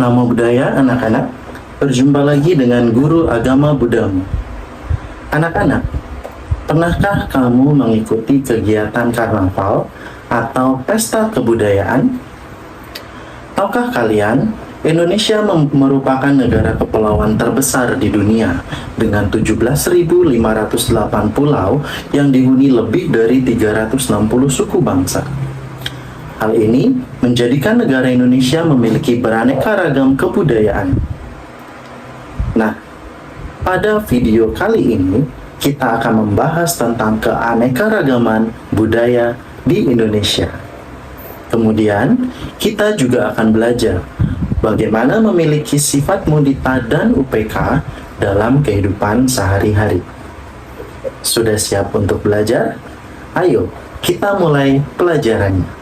Namo Buddhaya anak-anak, berjumpa lagi dengan Guru Agama Buddhamu. Anak-anak, pernahkah kamu mengikuti kegiatan karnaval atau pesta kebudayaan? Tahukah kalian, Indonesia merupakan negara kepulauan terbesar di dunia dengan 17.508 pulau yang dihuni lebih dari 360 suku bangsa. Hal ini menjadikan negara Indonesia memiliki beraneka ragam kebudayaan. Nah, pada video kali ini kita akan membahas tentang keanekaragaman budaya di Indonesia. Kemudian, kita juga akan belajar bagaimana memiliki sifat mudita dan UPK dalam kehidupan sehari-hari. Sudah siap untuk belajar? Ayo, kita mulai pelajarannya.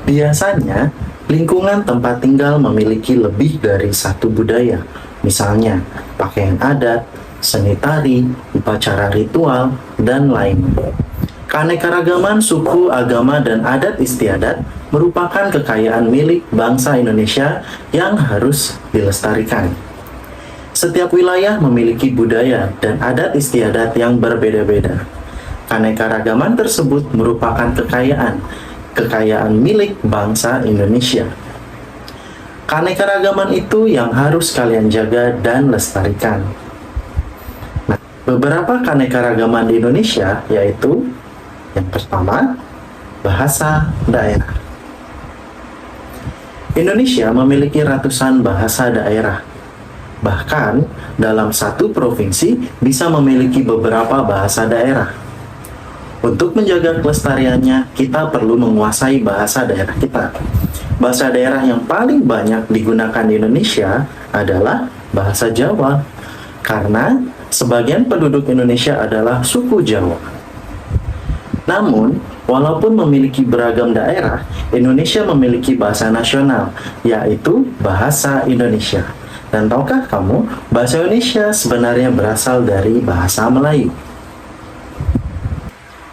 Biasanya, lingkungan tempat tinggal memiliki lebih dari satu budaya. Misalnya, pakaian adat, seni tari, upacara ritual, dan lain. Keanekaragaman suku, agama, dan adat istiadat merupakan kekayaan milik bangsa Indonesia yang harus dilestarikan. Setiap wilayah memiliki budaya dan adat istiadat yang berbeda-beda. Keanekaragaman tersebut merupakan kekayaan milik bangsa Indonesia. Keanekaragaman itu yang harus kalian jaga dan lestarikan. Nah, beberapa keanekaragaman di Indonesia yaitu yang pertama, bahasa daerah. Indonesia memiliki ratusan bahasa daerah. Bahkan, dalam satu provinsi bisa memiliki beberapa bahasa daerah. Untuk menjaga kelestariannya, kita perlu menguasai bahasa daerah kita. Bahasa daerah yang paling banyak digunakan di Indonesia adalah bahasa Jawa, karena sebagian penduduk Indonesia adalah suku Jawa. Namun, walaupun memiliki beragam daerah, Indonesia memiliki bahasa nasional, yaitu bahasa Indonesia. Dan tahukah kamu, bahasa Indonesia sebenarnya berasal dari bahasa Melayu.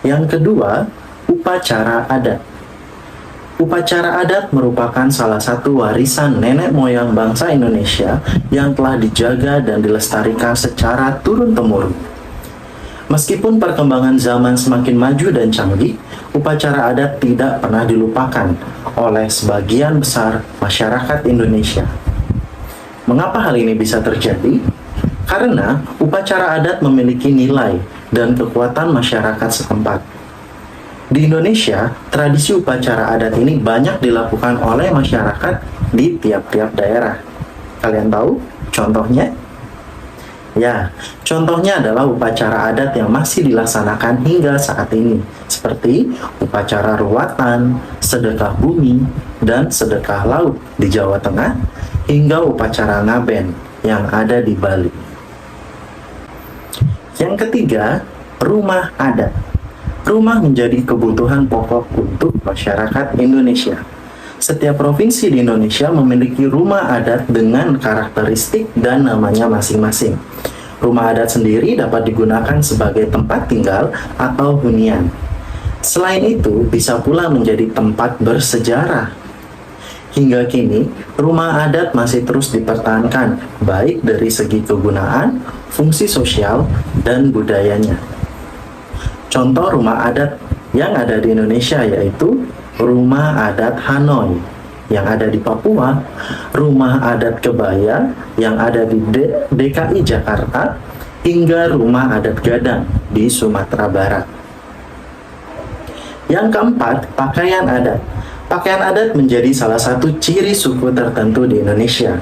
Yang kedua, upacara adat. Upacara adat merupakan salah satu warisan nenek moyang bangsa Indonesia yang telah dijaga dan dilestarikan secara turun-temurun. Meskipun perkembangan zaman semakin maju dan canggih, upacara adat tidak pernah dilupakan oleh sebagian besar masyarakat Indonesia. Mengapa hal ini bisa terjadi? Karena upacara adat memiliki nilai dan kekuatan masyarakat setempat. Di Indonesia, tradisi upacara adat ini banyak dilakukan oleh masyarakat di tiap-tiap daerah. Kalian tahu contohnya? Ya, contohnya adalah upacara adat yang masih dilaksanakan hingga saat ini, seperti upacara ruwatan, sedekah bumi, dan sedekah laut di Jawa Tengah, hingga upacara ngaben yang ada di Bali. Yang ketiga, rumah adat. Rumah menjadi kebutuhan pokok untuk masyarakat Indonesia. Setiap provinsi di Indonesia memiliki rumah adat dengan karakteristik dan namanya masing-masing. Rumah adat sendiri dapat digunakan sebagai tempat tinggal atau hunian. Selain itu, bisa pula menjadi tempat bersejarah. Hingga kini, rumah adat masih terus dipertahankan, baik dari segi kegunaan, fungsi sosial, dan budayanya. Contoh rumah adat yang ada di Indonesia yaitu Rumah Adat Hanoi yang ada di Papua, Rumah Adat Kebaya yang ada di DKI Jakarta, hingga Rumah Adat Gadang di Sumatera Barat. Yang keempat, pakaian adat. Pakaian adat menjadi salah satu ciri suku tertentu di Indonesia.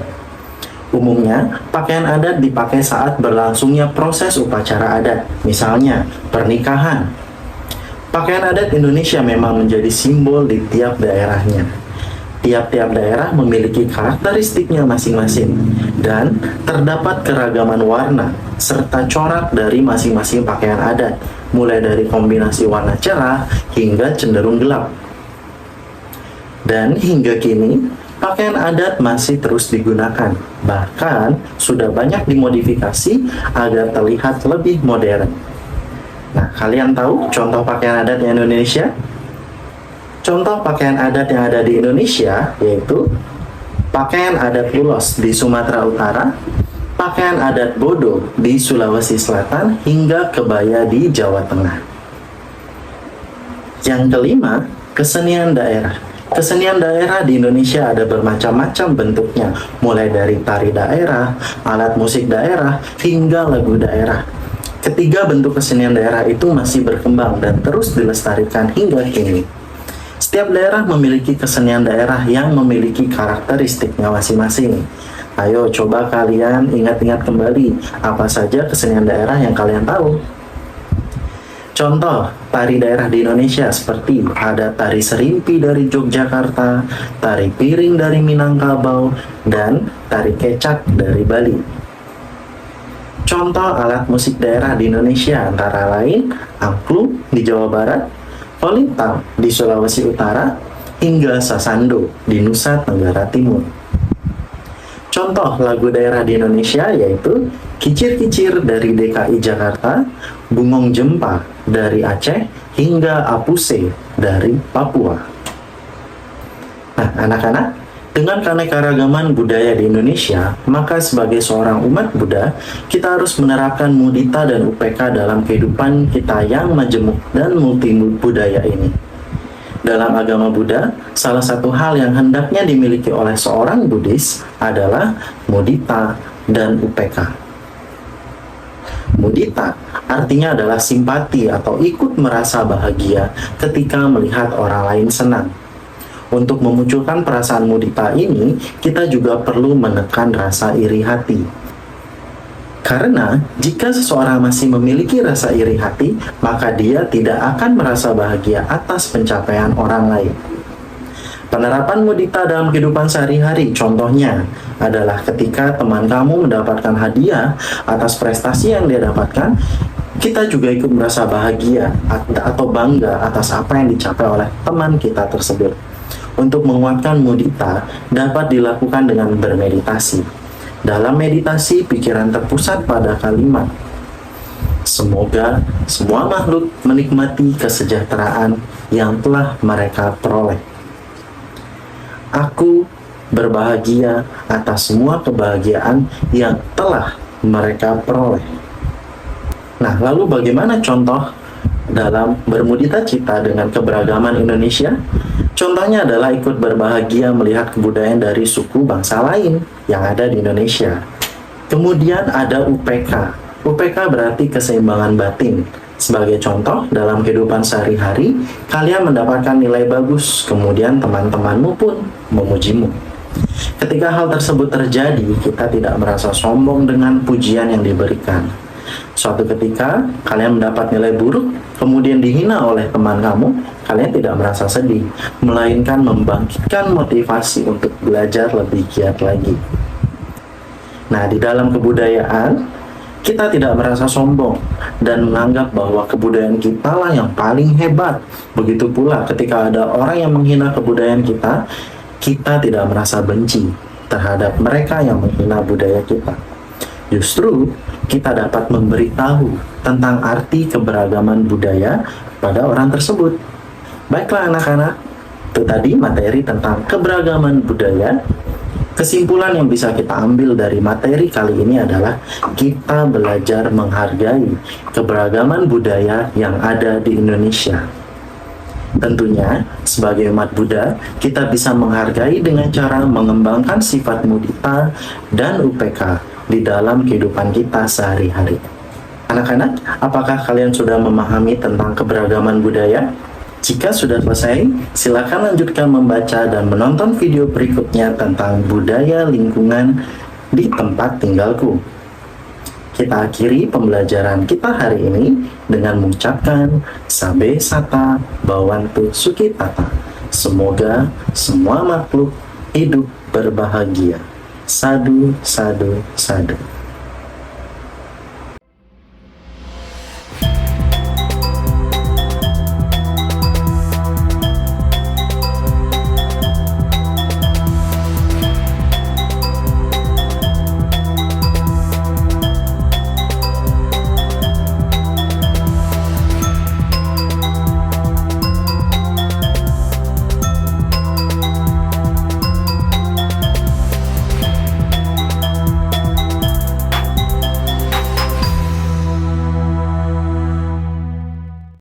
Umumnya, pakaian adat dipakai saat berlangsungnya proses upacara adat, misalnya pernikahan. Pakaian adat Indonesia memang menjadi simbol di tiap daerahnya. Tiap-tiap daerah memiliki karakteristiknya masing-masing, dan terdapat keragaman warna serta corak dari masing-masing pakaian adat, mulai dari kombinasi warna cerah hingga cenderung gelap. Dan hingga kini, pakaian adat masih terus digunakan. Bahkan sudah banyak dimodifikasi agar terlihat lebih modern. Nah, kalian tahu contoh pakaian adat di Indonesia? Contoh pakaian adat yang ada di Indonesia yaitu pakaian adat Ulos di Sumatera Utara, pakaian adat Bodo di Sulawesi Selatan, hingga kebaya di Jawa Tengah. Yang kelima, kesenian daerah. Kesenian daerah di Indonesia ada bermacam-macam bentuknya, mulai dari tari daerah, alat musik daerah, hingga lagu daerah. Ketiga bentuk kesenian daerah itu masih berkembang dan terus dilestarikan hingga kini. Setiap daerah memiliki kesenian daerah yang memiliki karakteristiknya masing-masing. Ayo coba kalian ingat-ingat kembali apa saja kesenian daerah yang kalian tahu. Contoh tari daerah di Indonesia seperti ada tari serimpi dari Yogyakarta, tari piring dari Minangkabau, dan tari kecak dari Bali. Contoh alat musik daerah di Indonesia antara lain angklung di Jawa Barat, kolintang di Sulawesi Utara, hingga sasando di Nusa Tenggara Timur. Contoh lagu daerah di Indonesia yaitu Kicir-Kicir dari DKI Jakarta, Bungong Jempa dari Aceh, hingga Apuse dari Papua. Nah, anak-anak, dengan keanekaragaman budaya di Indonesia, maka sebagai seorang umat Buddha, kita harus menerapkan mudita dan UPK dalam kehidupan kita yang majemuk dan multi budaya ini. Dalam agama Buddha, salah satu hal yang hendaknya dimiliki oleh seorang Buddhis adalah mudita dan UPK. Mudita artinya adalah simpati atau ikut merasa bahagia ketika melihat orang lain senang. Untuk memunculkan perasaan mudita ini, kita juga perlu menekan rasa iri hati. Karena jika seseorang masih memiliki rasa iri hati, maka dia tidak akan merasa bahagia atas pencapaian orang lain. Penerapan mudita dalam kehidupan sehari-hari contohnya adalah ketika teman kamu mendapatkan hadiah atas prestasi yang dia dapatkan, kita juga ikut merasa bahagia atau bangga atas apa yang dicapai oleh teman kita tersebut. Untuk menguatkan mudita dapat dilakukan dengan bermeditasi. Dalam meditasi, pikiran terpusat pada kalimat, semoga semua makhluk menikmati kesejahteraan yang telah mereka peroleh. Aku berbahagia atas semua kebahagiaan yang telah mereka peroleh. Nah, lalu bagaimana contoh dalam bermudita cita dengan keberagaman Indonesia? Contohnya adalah ikut berbahagia melihat kebudayaan dari suku bangsa lain yang ada di Indonesia. Kemudian ada UPK. UPK berarti keseimbangan batin. Sebagai contoh, dalam kehidupan sehari-hari, kalian mendapatkan nilai bagus, kemudian teman-temanmu pun memujimu. Ketika hal tersebut terjadi, kita tidak merasa sombong dengan pujian yang diberikan. Suatu ketika, kalian mendapat nilai buruk, kemudian dihina oleh teman kamu, kalian tidak merasa sedih, melainkan membangkitkan motivasi untuk belajar lebih giat lagi. Nah, di dalam kebudayaan, kita tidak merasa sombong dan menganggap bahwa kebudayaan kita lah yang paling hebat. Begitu pula ketika ada orang yang menghina kebudayaan kita, kita tidak merasa benci terhadap mereka yang menghina budaya kita. Justru, kita dapat memberitahu tentang arti keberagaman budaya pada orang tersebut. Baiklah anak-anak, itu tadi materi tentang keberagaman budaya. Kesimpulan yang bisa kita ambil dari materi kali ini adalah kita belajar menghargai keberagaman budaya yang ada di Indonesia. Tentunya, sebagai umat Buddha, kita bisa menghargai dengan cara mengembangkan sifat mudita dan UPK di dalam kehidupan kita sehari-hari. Anak-anak, apakah kalian sudah memahami tentang keberagaman budaya? Jika sudah selesai, silakan lanjutkan membaca dan menonton video berikutnya tentang budaya lingkungan di tempat tinggalku. Kita akhiri pembelajaran kita hari ini dengan mengucapkan Sabe Sata Bawantu Sukitata. Semoga semua makhluk hidup berbahagia. Sadu, sadu, sadu.